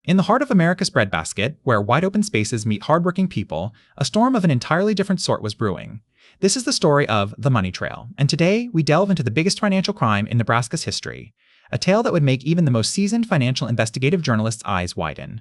In the heart of America's breadbasket, where wide-open spaces meet hardworking people, a storm of an entirely different sort was brewing. This is the story of the money trail, and today we delve into the biggest financial crime in Nebraska's history, a tale that would make even the most seasoned financial investigative journalist's eyes widen.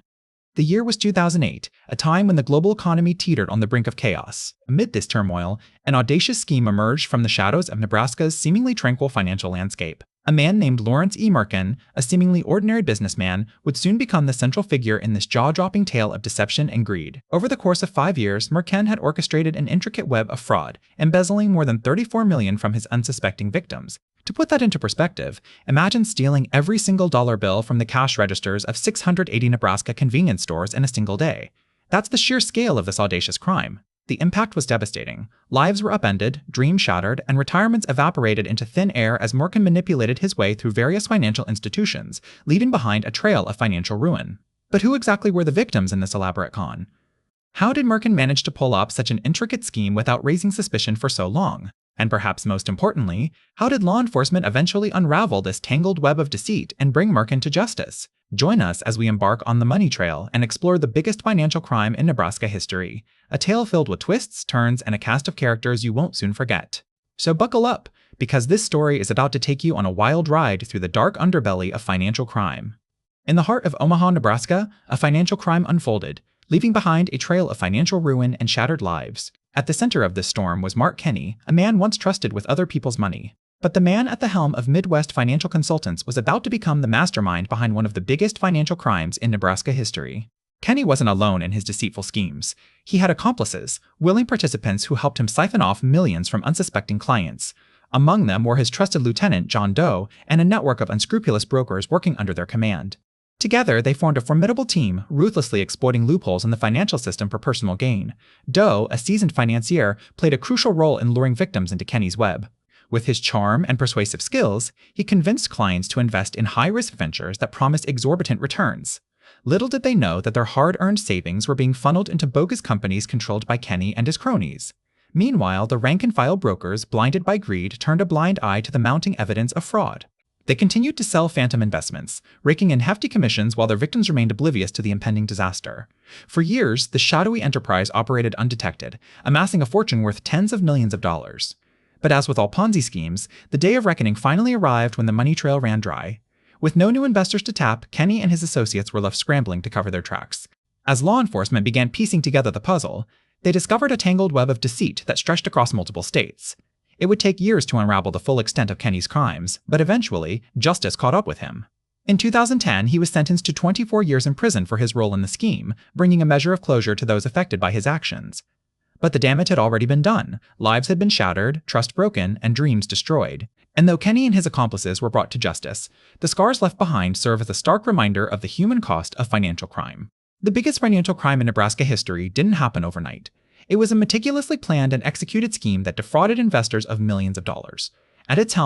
The year was 2008, a time when the global economy teetered on the brink of chaos. Amid this turmoil, an audacious scheme emerged from the shadows of Nebraska's seemingly tranquil financial landscape. A man named Lawrence E. Merkin, a seemingly ordinary businessman, would soon become the central figure in this jaw-dropping tale of deception and greed. Over the course of 5 years, Merkin had orchestrated an intricate web of fraud, embezzling more than $34 million from his unsuspecting victims. To put that into perspective, imagine stealing every single dollar bill from the cash registers of 680 Nebraska convenience stores in a single day. That's the sheer scale of this audacious crime. The impact was devastating. Lives were upended, dreams shattered, and retirements evaporated into thin air as Merkin manipulated his way through various financial institutions, leaving behind a trail of financial ruin. But who exactly were the victims in this elaborate con? How did Merkin manage to pull off such an intricate scheme without raising suspicion for so long? And perhaps most importantly, how did law enforcement eventually unravel this tangled web of deceit and bring Merkin to justice? Join us as we embark on the money trail and explore the biggest financial crime in Nebraska history, a tale filled with twists, turns, and a cast of characters you won't soon forget. So buckle up, because this story is about to take you on a wild ride through the dark underbelly of financial crime. In the heart of Omaha, Nebraska, a financial crime unfolded, leaving behind a trail of financial ruin and shattered lives. At the center of this storm was Mark Kenny, a man once trusted with other people's money. But the man at the helm of Midwest Financial Consultants was about to become the mastermind behind one of the biggest financial crimes in Nebraska history. Kenny wasn't alone in his deceitful schemes. He had accomplices, willing participants who helped him siphon off millions from unsuspecting clients. Among them were his trusted lieutenant, John Doe, and a network of unscrupulous brokers working under their command. Together, they formed a formidable team, ruthlessly exploiting loopholes in the financial system for personal gain. Doe, a seasoned financier, played a crucial role in luring victims into Kenny's web. With his charm and persuasive skills, he convinced clients to invest in high-risk ventures that promised exorbitant returns. Little did they know that their hard-earned savings were being funneled into bogus companies controlled by Kenny and his cronies. Meanwhile, the rank-and-file brokers, blinded by greed, turned a blind eye to the mounting evidence of fraud. They continued to sell phantom investments, raking in hefty commissions while their victims remained oblivious to the impending disaster. For years, the shadowy enterprise operated undetected, amassing a fortune worth tens of millions of dollars. But as with all Ponzi schemes, the day of reckoning finally arrived when the money trail ran dry. With no new investors to tap, Kenny and his associates were left scrambling to cover their tracks. As law enforcement began piecing together the puzzle, they discovered a tangled web of deceit that stretched across multiple states. It would take years to unravel the full extent of Kenny's crimes, but eventually, justice caught up with him. In 2010, he was sentenced to 24 years in prison for his role in the scheme, bringing a measure of closure to those affected by his actions. But the damage had already been done. Lives had been shattered, trust broken, and dreams destroyed. And though Kenny and his accomplices were brought to justice, the scars left behind serve as a stark reminder of the human cost of financial crime. The biggest financial crime in Nebraska history didn't happen overnight. It was a meticulously planned and executed scheme that defrauded investors of millions of dollars. At its helm,